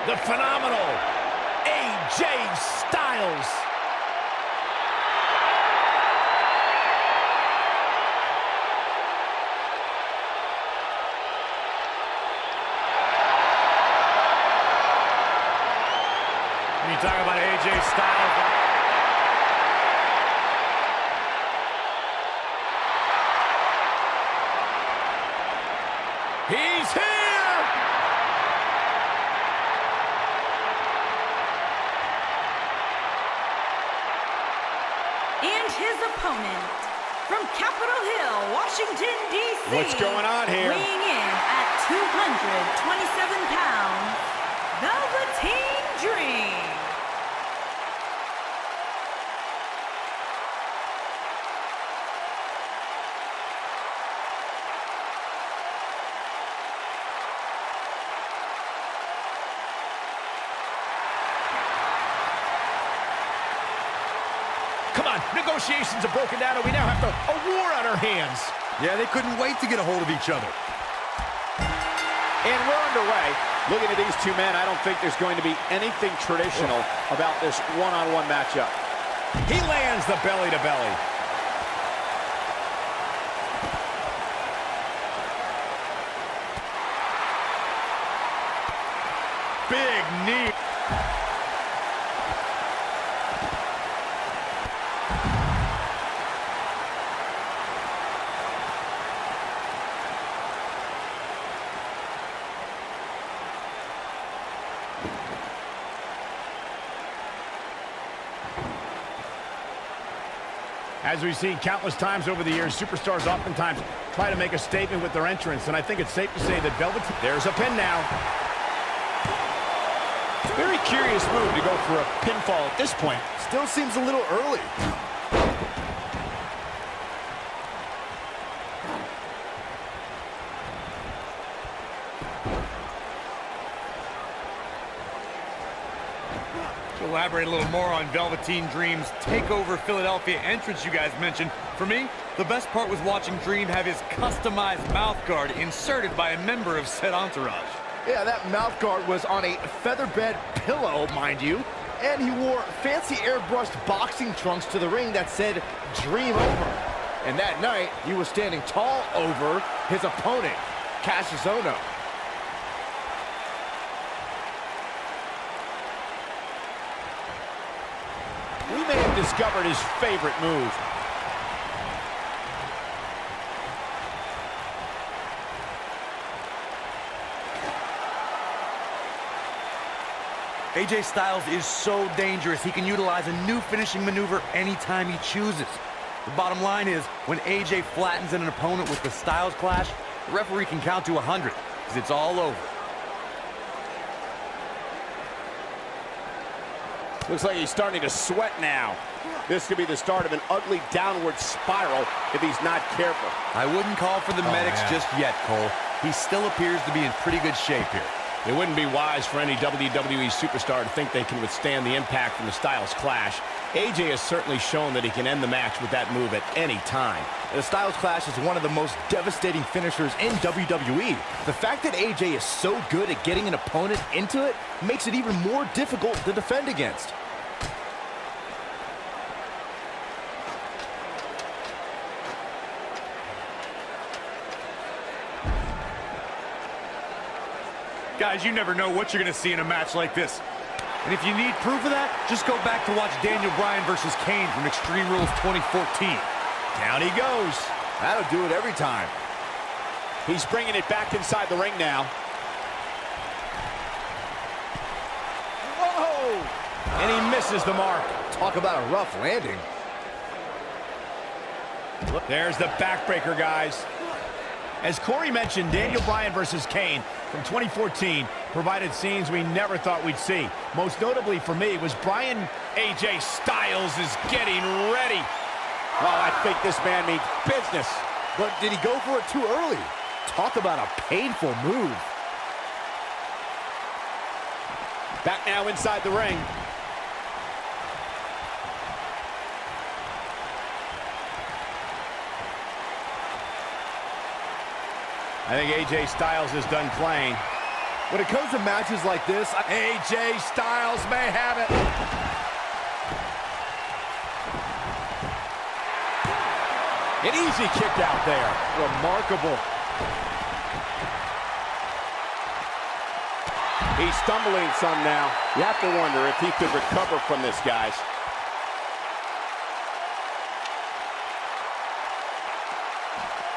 the phenomenal AJ Styles. When you talk about AJ Styles, he's here! And his opponent, from Capitol Hill, Washington, D.C. What's going on here? Weighing in at 227 pounds, Velveteen Dream. Come on, negotiations are broken down and we now have a war on our hands. Yeah, they couldn't wait to get a hold of each other. And we're underway. Looking at these two men, I don't think there's going to be anything traditional about this one-on-one matchup. He lands the belly to belly. big knee. As we've seen countless times over the years, superstars oftentimes try to make a statement with their entrance, and I think it's safe to say that Velveteen... There's a pin now. Very curious move to go for a pinfall at this point. Still seems a little early. To elaborate a little more on Velveteen Dream's TakeOver Philadelphia entrance you guys mentioned, for me, the best part was watching Dream have his customized mouth guard inserted by a member of said entourage. Yeah, that mouth guard was on a featherbed pillow, mind you, and he wore fancy airbrushed boxing trunks to the ring that said Dream Over. And that night, he was standing tall over his opponent, Cassius Ohno. We may have discovered his favorite move. AJ Styles is so dangerous, he can utilize a new finishing maneuver anytime he chooses. The bottom line is, when AJ flattens an opponent with the Styles Clash, the referee can count to 100, because it's all over. Looks like he's starting to sweat now. This could be the start of an ugly downward spiral if he's not careful. I wouldn't call for the medics just yet, Cole. He still appears to be in pretty good shape here. It wouldn't be wise for any WWE superstar to think they can withstand the impact from the Styles Clash. AJ has certainly shown that he can end the match with that move at any time. The Styles Clash is one of the most devastating finishers in WWE. The fact that AJ is so good at getting an opponent into it makes it even more difficult to defend against. Guys, you never know what you're going to see in a match like this. And if you need proof of that, just go back to watch Daniel Bryan versus Kane from Extreme Rules 2014. Down he goes. That'll do it every time. He's bringing it back inside the ring now. Whoa! And he misses the mark. Talk about a rough landing. There's the backbreaker, guys. As Corey mentioned, Daniel Bryan versus Kane from 2014 provided scenes we never thought we'd see. Most notably for me was Bryan AJ Styles is getting ready. Oh, I think this man means business. But did he go for it too early? Talk about a painful move. Back now inside the ring. I think AJ Styles is done playing. When it comes to matches like this, AJ Styles may have it. An easy kick out there. remarkable. He's stumbling some now. You have to wonder if he could recover from this, guys.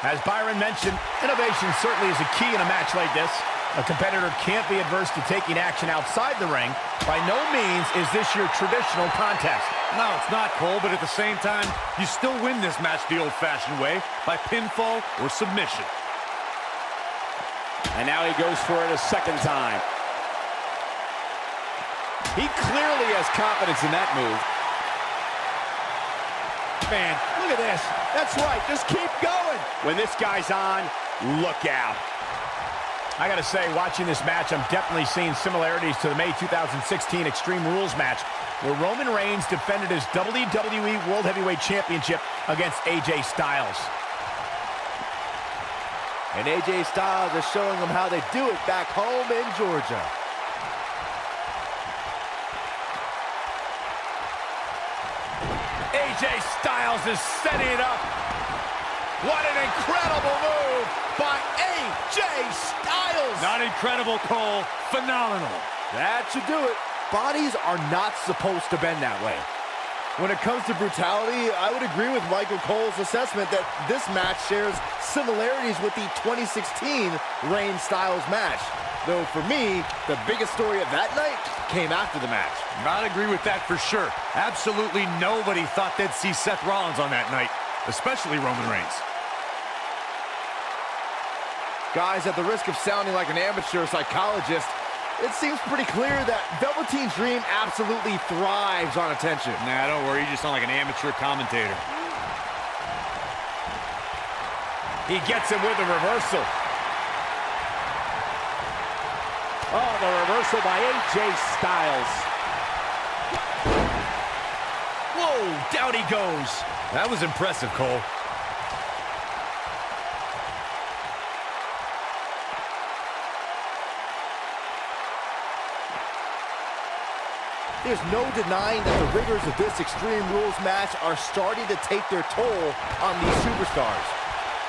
As Byron mentioned, innovation certainly is a key in a match like this. A competitor can't be adverse to taking action outside the ring. By no means is this your traditional contest. No, it's not, Cole, but at the same time, you still win this match the old-fashioned way, by pinfall or submission. And now he goes for it a second time. He clearly has confidence in that move. Man, look at this. That's right, just keep going. When this guy's on, look out. I gotta say, watching this match, I'm definitely seeing similarities to the May 2016 Extreme Rules match, where Roman Reigns defended his WWE World Heavyweight Championship against AJ Styles. And AJ Styles is showing them how they do it back home in Georgia. AJ Styles is setting it up. What an incredible move by AJ Styles. Not incredible, Cole. Phenomenal. That should do it. Bodies are not supposed to bend that way. When it comes to brutality, I would agree with Michael Cole's assessment that this match shares similarities with the 2016 Reigns-Styles match. Though for me, the biggest story of that night came after the match. I'd agree with that for sure. Absolutely nobody thought they'd see Seth Rollins on that night, especially Roman Reigns. Guys, at the risk of sounding like an amateur psychologist, it seems pretty clear that Velveteen Dream absolutely thrives on attention. Nah, don't worry, you just sound like an amateur commentator. He gets him with a reversal. Oh, the reversal by AJ Styles. Whoa, down he goes. That was impressive, Cole. There's no denying that the rigors of this Extreme Rules match are starting to take their toll on these superstars.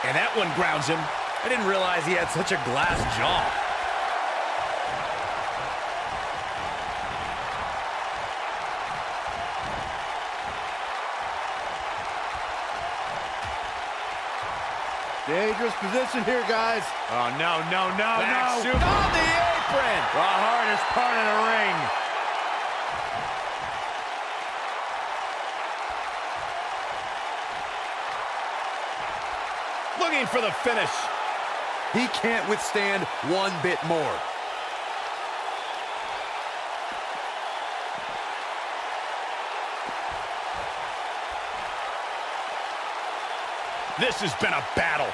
And that one grounds him. I didn't realize he had such a glass jaw. Dangerous position here, guys. Oh, no, no, no, Back no. super on the apron. The hardest part of the ring. Looking for the finish. He can't withstand one bit more. This has been a battle.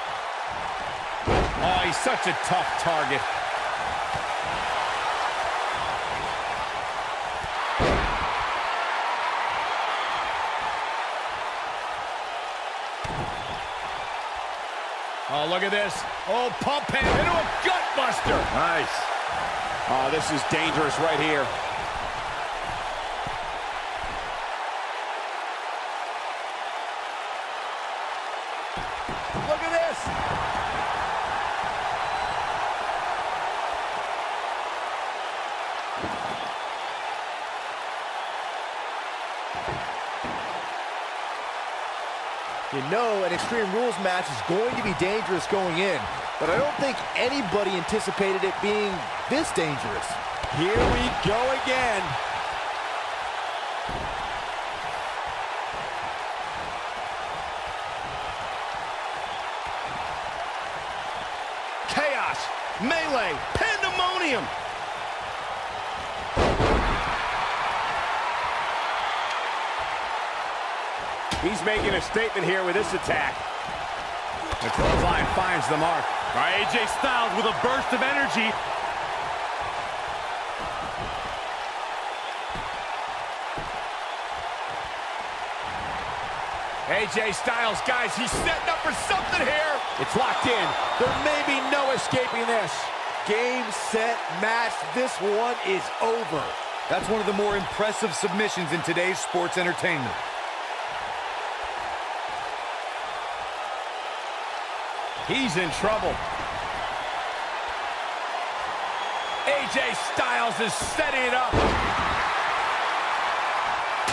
Oh, he's such a tough target. Oh, look at this. Oh, pump him into a gut buster. Nice. Oh, this is dangerous right here. Look at this. You know, an Extreme Rules match is going to be dangerous going in, but I don't think anybody anticipated it being this dangerous. Here we go again. Chaos, melee, pandemonium. He's making a statement here with this attack. The clothesline finds the mark. All right, AJ Styles with a burst of energy. AJ Styles, guys, he's setting up for something here. It's locked in. There may be no escaping this. Game, set, match. This one is over. That's one of the more impressive submissions in today's sports entertainment. He's in trouble. AJ Styles is setting it up.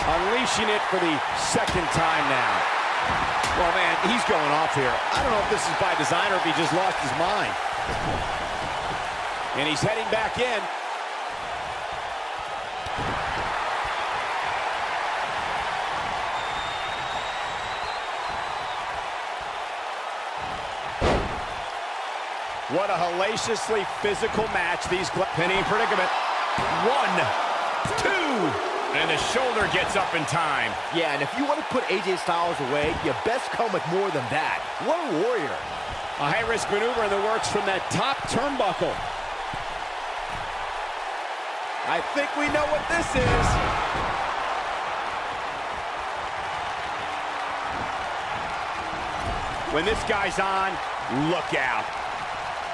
Unleashing it for the second time now. Well, man, he's going off here. I don't know if this is by design or if he just lost his mind. And he's heading back in. What a hellaciously physical match. These Pinning predicament. 1, 2. And the shoulder gets up in time. Yeah, and if you want to put AJ Styles away, you best come with more than that. What a warrior. a high-risk maneuver in the works from that top turnbuckle. I think we know what this is. When this guy's on, look out.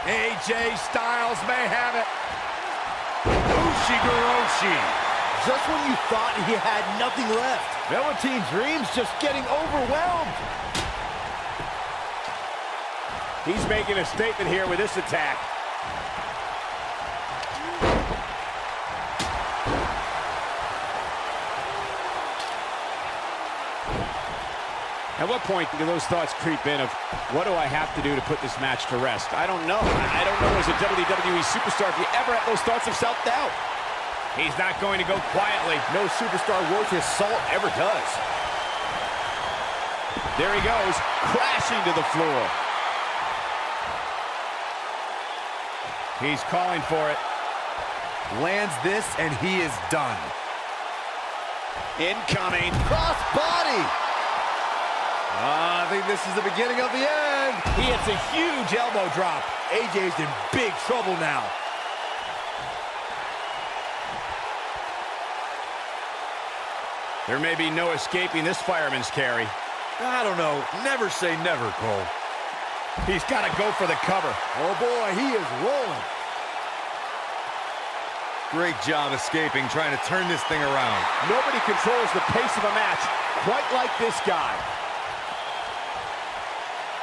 AJ Styles may have it. Ushigoroshi. Just when you thought he had nothing left. Velveteen Dream's just getting overwhelmed. He's making a statement here with this attack. At what point do those thoughts creep in of, what do I have to do to put this match to rest? I don't know. I don't know as a WWE superstar if you ever have those thoughts of self-doubt. He's not going to go quietly. No superstar worth his salt ever does. There he goes, crashing to the floor. He's calling for it. Lands this, and he is done. Incoming. Cross body. I think this is the beginning of the end. He hits a huge elbow drop. AJ's in big trouble now. There may be no escaping this fireman's carry. I don't know. Never say never, Cole. He's got to go for the cover. Oh boy, he is rolling. Great job escaping, trying to turn this thing around. Nobody controls the pace of a match quite like this guy.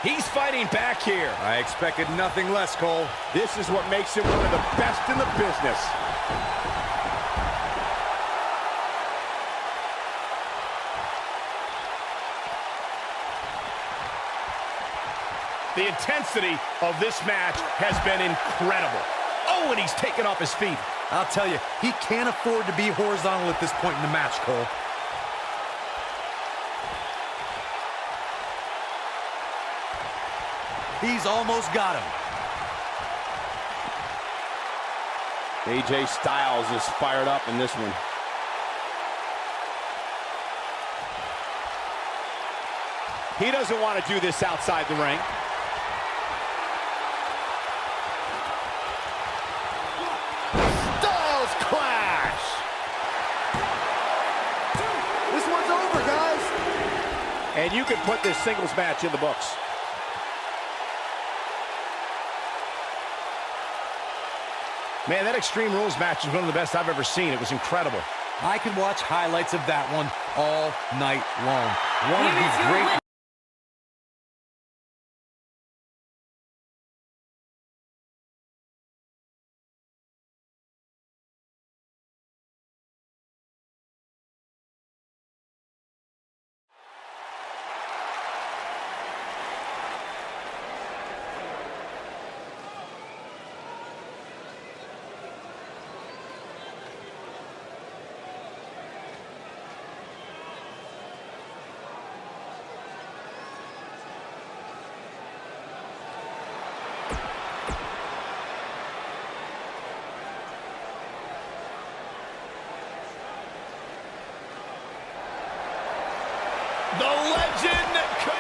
He's fighting back here. I expected nothing less, Cole. This is what makes him one of the best in the business. The intensity of this match has been incredible. Oh, and he's taken off his feet. I'll tell you, he can't afford to be horizontal at this point in the match, Cole. He's almost got him. AJ Styles is fired up in this one. He doesn't want to do this outside the ring. Styles clash. This one's over, guys. And you can put this singles match in the books. Man, that Extreme Rules match is one of the best I've ever seen. It was incredible. I could watch highlights of that one all night long. One of these great... The legend could...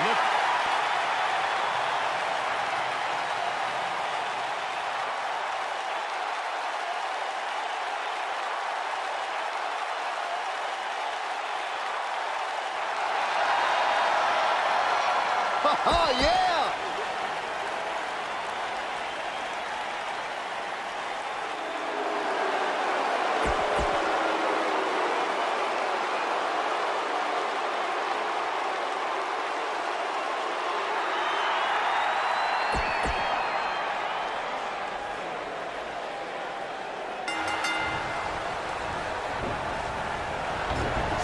Look. Oh, yeah!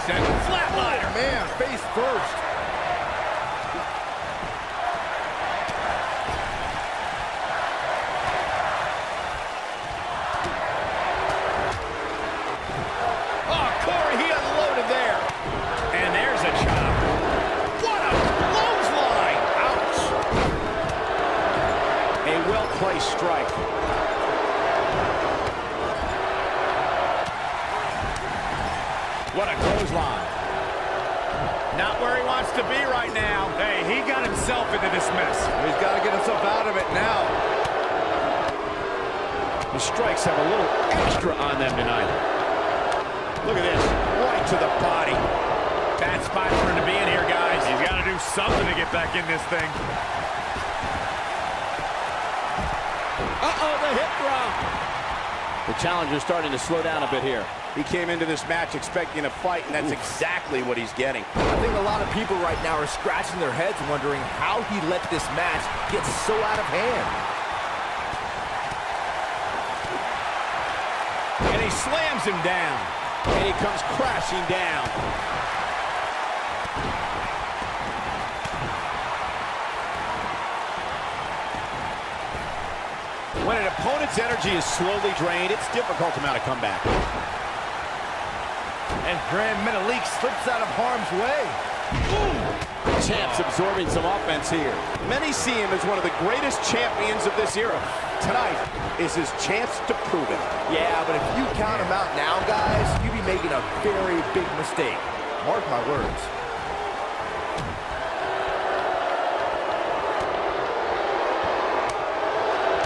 Send flatliner. Man, face first. Oh, Corey, he unloaded there. And there's a chop. What a clothesline. Ouch. A well-placed strike. What a clothesline. Not where he wants to be right now. Hey, he got himself into this mess. He's got to get himself out of it now. The strikes have a little extra on them tonight. Look at this, right to the body. Bad spot for him to be in here, guys. He's got to do something to get back in this thing. Uh-oh, the hip drop. The challenger's starting to slow down a bit here. He came into this match expecting a fight, and that's exactly what he's getting. I think a lot of people right now are scratching their heads wondering how he let this match get so out of hand. And he slams him down. And he comes crashing down. When an opponent's energy is slowly drained, it's difficult to mount a comeback. And Grand Metalik slips out of harm's way. The champ's absorbing some offense here. Many see him as one of the greatest champions of this era. Tonight is his chance to prove it. Yeah, but if you count him out now, guys, you'd be making a very big mistake. Mark my words.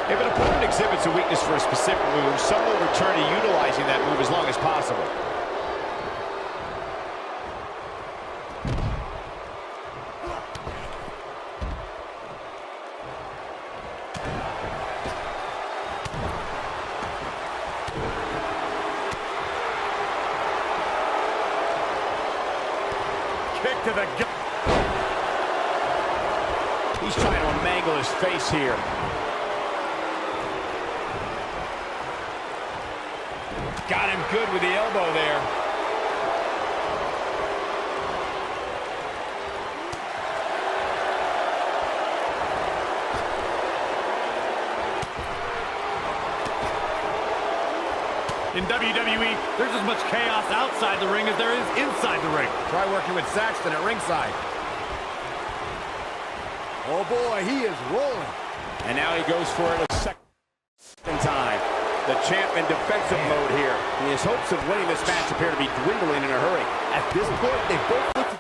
If an opponent exhibits a weakness for a specific move, some will return to utilizing that move as long as possible. Kick to the gut. He's trying to mangle his face here. Got him good with the elbow there. In WWE, there's as much chaos outside the ring as there is inside the ring. Try working with Saxton at ringside. Oh boy, he is rolling. And now he goes for it a second time. The champ in defensive mode here. His hopes of winning this match appear to be dwindling in a hurry. At this point, they both look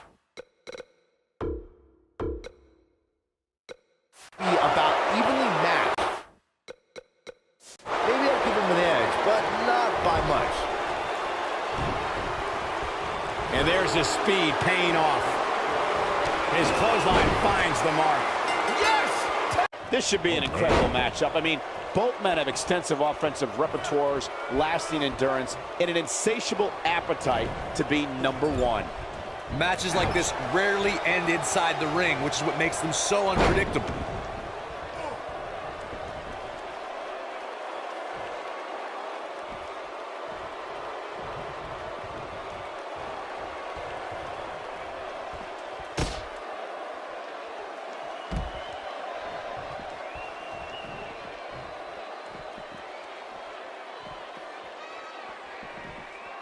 to be about evenly matched. Maybe I'll give him an edge, but not by much. And there's his speed paying off. His clothesline finds the mark. Yes! This should be an incredible matchup. I mean, both men have extensive offensive repertoires, lasting endurance, and an insatiable appetite to be number one. Matches like this rarely end inside the ring, which is what makes them so unpredictable.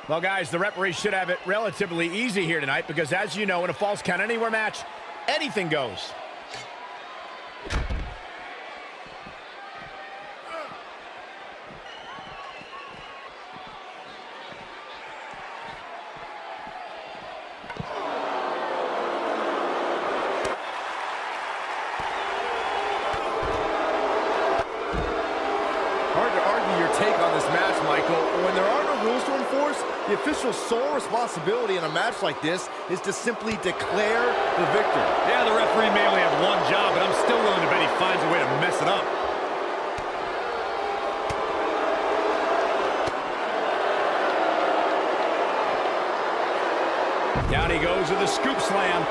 Well, guys, the referee should have it relatively easy here tonight because, as you know, in a false count anywhere match, anything goes. on this match, Michael. When there are no rules to enforce, the official's sole responsibility in a match like this is to simply declare the victor. Yeah, the referee may only have one job, but I'm still willing to bet he finds a way to mess it up. Down he goes with a scoop slam.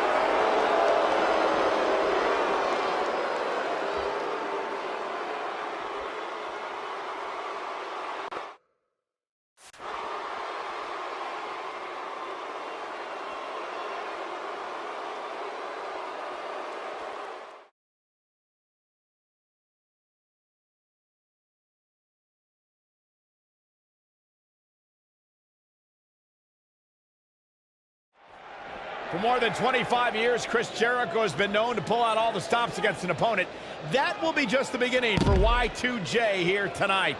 For more than 25 years, Chris Jericho has been known to pull out all the stops against an opponent. That will be just the beginning for Wwe2k here tonight.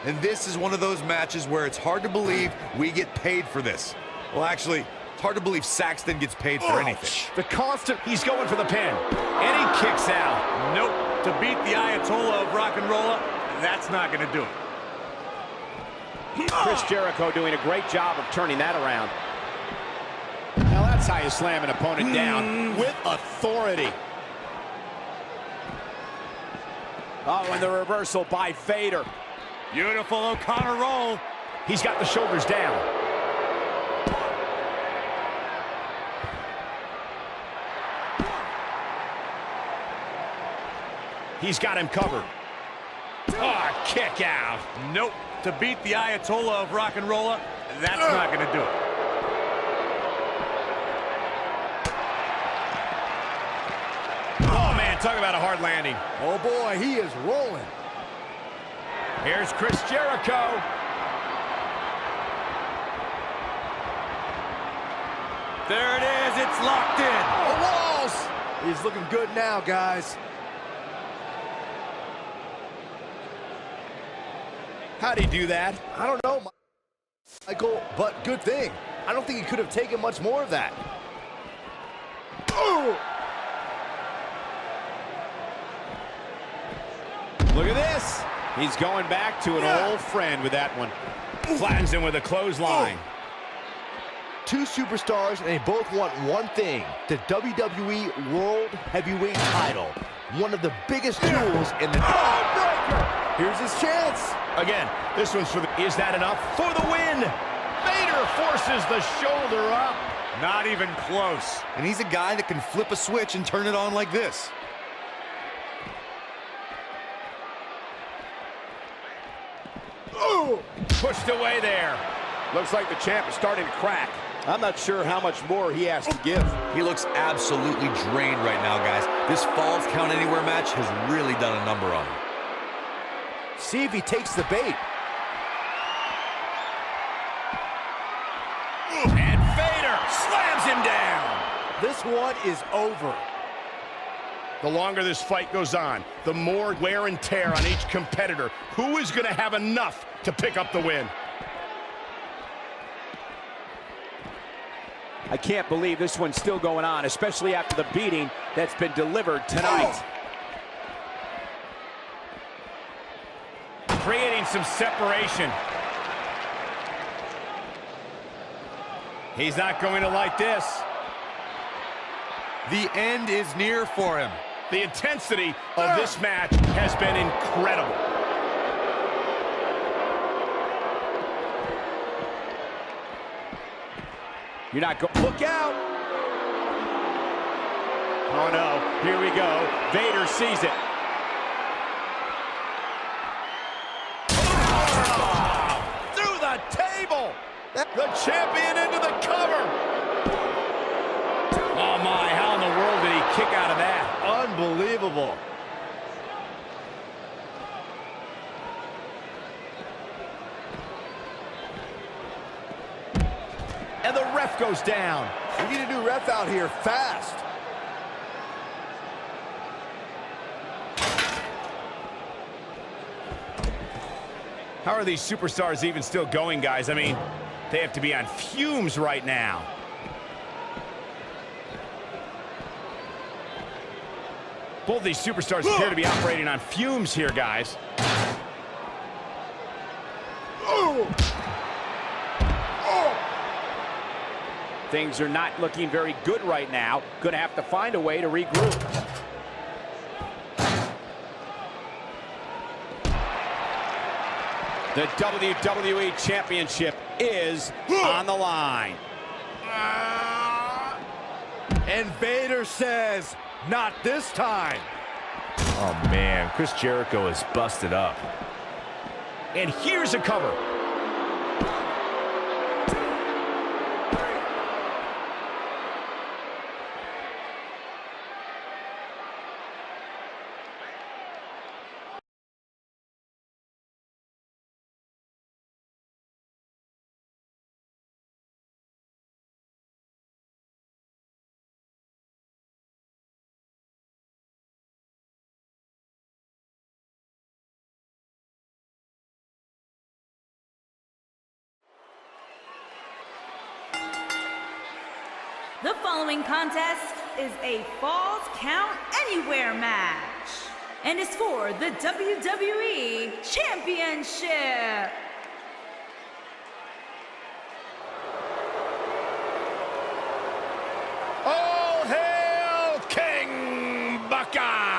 And this is one of those matches where it's hard to believe we get paid for this. Well, actually, it's hard to believe Saxton gets paid for anything. The constant, he's going for the pin. And he kicks out. Nope. To beat the Ayatollah of rock and rolla, that's not going to do it. Chris Jericho doing a great job of turning that around. Now that's how you slam an opponent down with authority. Oh, and the reversal by Vader. Beautiful O'Connor roll. He's got the shoulders down. He's got him covered. Oh, kick out. Nope. To beat the Ayatollah of rock and rolla, that's not going to do it. Oh, man, talk about a hard landing. Oh, boy, he is rolling. Here's Chris Jericho. There it is. It's locked in. The walls. He's looking good now, guys. How'd he do that? I don't know, Michael, but good thing. I don't think he could have taken much more of that. Oh! Look at this. He's going back to an old friend with that one. Flattens him with a clothesline. Two superstars, and they both want one thing: the WWE World Heavyweight title. One of the biggest jewels in the... Oh, breaker! Here's his chance. Again, this one's for the... Is that enough? For the win! Vader forces the shoulder up. Not even close. And he's a guy that can flip a switch and turn it on like this. Oh! Pushed away there. Looks like the champ is starting to crack. I'm not sure how much more he has to give. He looks absolutely drained right now, guys. This Falls Count Anywhere match has really done a number on him. See if he takes the bait. And Vader slams him down. This one is over. The longer this fight goes on, the more wear and tear on each competitor. Who is going to have enough to pick up the win? I can't believe this one's still going on, especially after the beating that's been delivered tonight. Creating some separation. He's not going to like this. The end is near for him. The intensity of this match has been incredible. You're not going... Look out! Oh, no. Here we go. Vader sees it. Oh! Through the table! The champion into the cover! Oh, my. How in the world did he kick out of that? Unbelievable. And the ref goes down. We need a new ref out here fast. How are these superstars even still going, guys? I mean, they have to be on fumes right now. Both these superstars appear to be operating on fumes here, guys. Things are not looking very good right now. Gonna have to find a way to regroup. The WWE Championship is on the line. And Vader says, not this time. Oh, man, Chris Jericho is busted up. And here's a cover. The following contest is a Falls Count Anywhere match and is for the WWE Championship. All hail King Baka!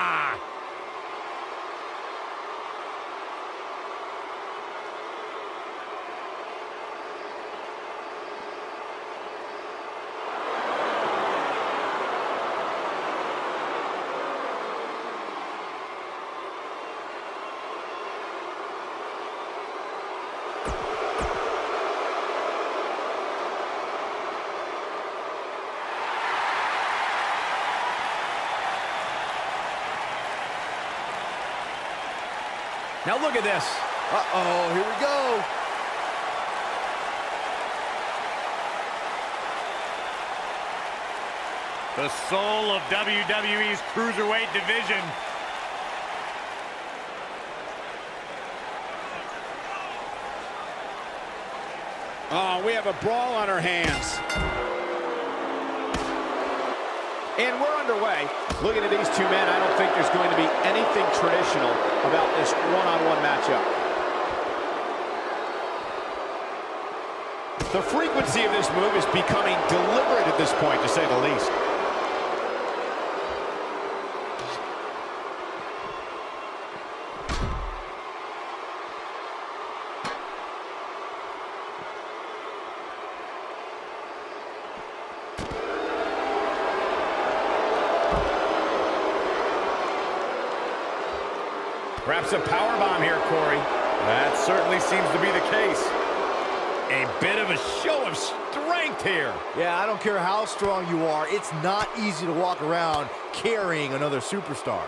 Now look at this. Uh-oh, here we go. The soul of WWE's Cruiserweight division. Oh, we have a brawl on our hands. And we're underway. Looking at these two men, I don't think there's going to be anything traditional about this one-on-one matchup. The frequency of this move is becoming deliberate at this point, to say the least. Perhaps a powerbomb here, Corey. That certainly seems to be the case. A bit of a show of strength here. Yeah, I don't care how strong you are. It's not easy to walk around carrying another superstar.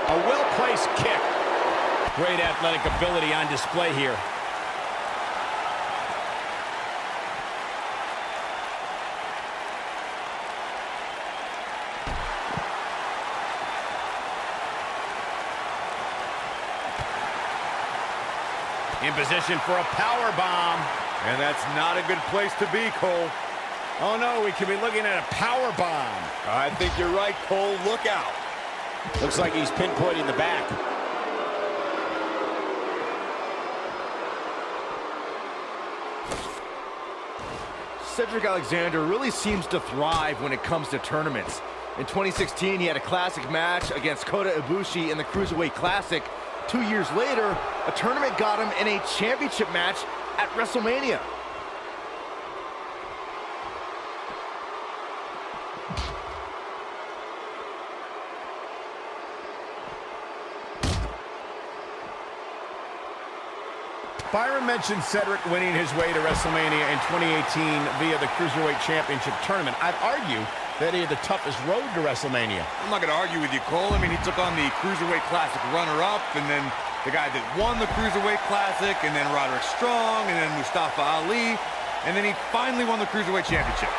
A well-placed kick. Great athletic ability on display here. In position for a power bomb. And that's not a good place to be, Cole. Oh no, we could be looking at a power bomb. I think you're right, Cole. Look out. Looks like he's pinpointing the back. Cedric Alexander really seems to thrive when it comes to tournaments. In 2016, he had a classic match against Kota Ibushi in the Cruiserweight Classic. 2 years later, a tournament got him in a championship match at WrestleMania. Byron mentioned Cedric winning his way to WrestleMania in 2018 via the Cruiserweight Championship Tournament. I'd argue that he had the toughest road to WrestleMania. I'm not going to argue with you, Cole. I mean, he took on the Cruiserweight Classic runner-up, and then the guy that won the Cruiserweight Classic, and then Roderick Strong, and then Mustafa Ali, and then he finally won the Cruiserweight Championship.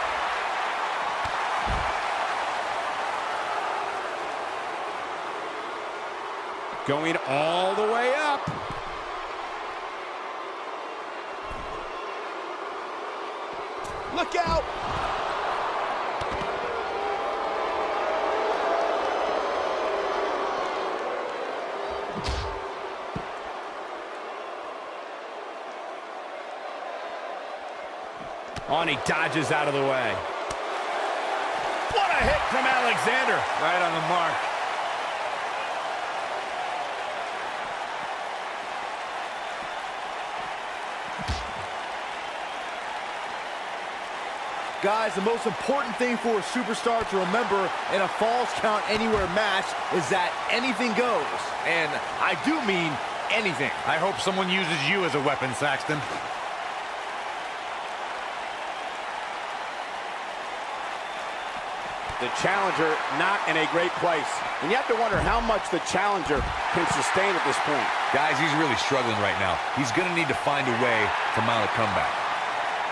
Going all the way up. Look out! Oh, and he dodges out of the way. What a hit from Alexander. Right on the mark. Guys, the most important thing for a superstar to remember in a Falls Count Anywhere match is that anything goes. And I do mean anything. I hope someone uses you as a weapon, Saxton. The challenger not in a great place. And you have to wonder how much the challenger can sustain at this point. Guys, he's really struggling right now. He's going to need to find a way to mount a comeback.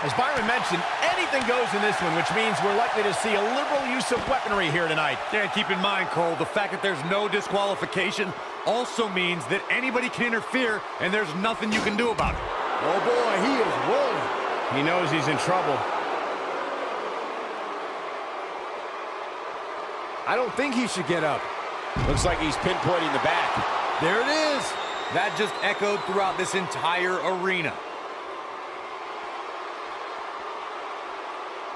As Byron mentioned, anything goes in this one, which means we're likely to see a liberal use of weaponry here tonight. Yeah, keep in mind, Cole, the fact that there's no disqualification also means that anybody can interfere, and there's nothing you can do about it. Oh boy, he is rolling. He knows he's in trouble. I don't think he should get up. Looks like he's pinpointing the back. There it is. That just echoed throughout this entire arena.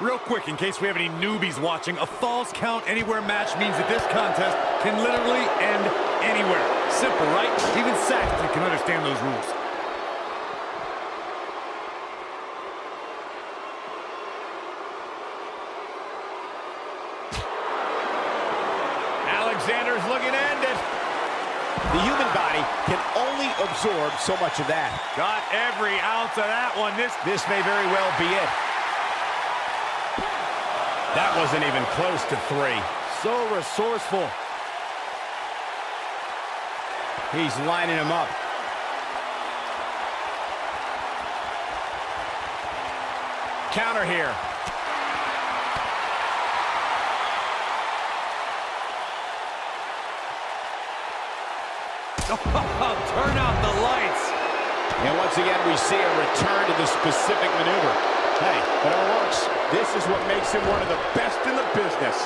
Real quick, in case we have any newbies watching, a Falls Count Anywhere match means that this contest can literally end anywhere. Simple, right? Even Saxton can understand those rules. Alexander's looking to end it. The human body can only absorb so much of that. Got every ounce of that one. This may very well be it. That wasn't even close to 3. So resourceful. He's lining him up. Counter here. Turn out the lights. And once again, we see a return to the specific maneuver. Hey, but it works. This is what makes him one of the best in the business.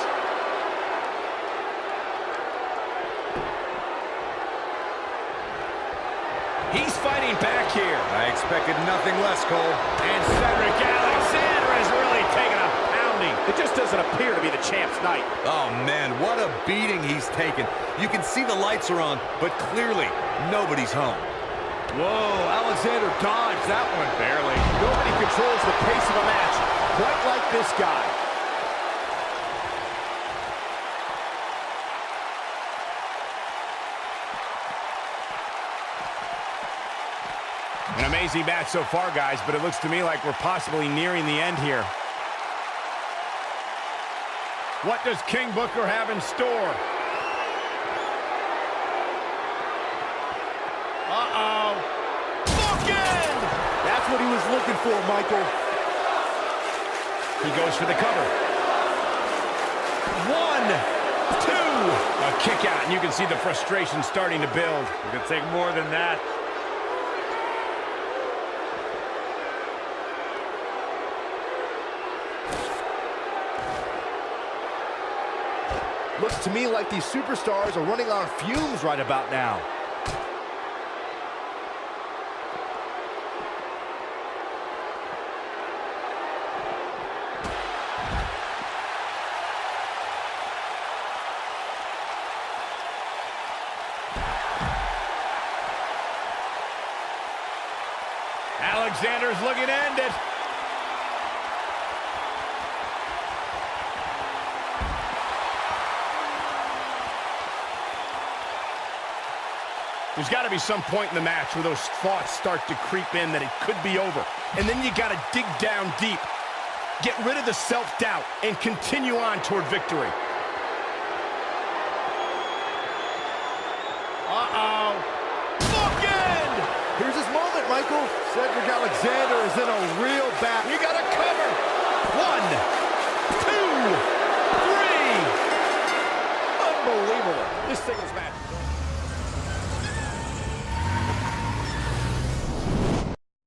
He's fighting back here. I expected nothing less, Cole. And Cedric Alexander has really taken a pounding. It just doesn't appear to be the champ's night. Oh, man, what a beating he's taken. You can see the lights are on, but clearly nobody's home. Whoa, Alexander dodged that one barely. Nobody controls the pace of a match quite like this guy. An amazing match so far, guys, but it looks to me like we're possibly nearing the end here. What does King Booker have in store? Uh-oh. Bookend! That's what he was looking for, Michael. He goes for the cover. 1, 2. A kick out, and you can see the frustration starting to build. It could take more than that. Looks to me like these superstars are running on fumes right about now. Alexander's looking to end it. There's got to be some point in the match where those thoughts start to creep in that it could be over. And then you got to dig down deep, get rid of the self-doubt, and continue on toward victory. Uh-oh. Bookend! Here's his moment, Michael. Cedric Alexander is in a real bad... You got to cover. 1, 2, 3. Unbelievable. This singles match.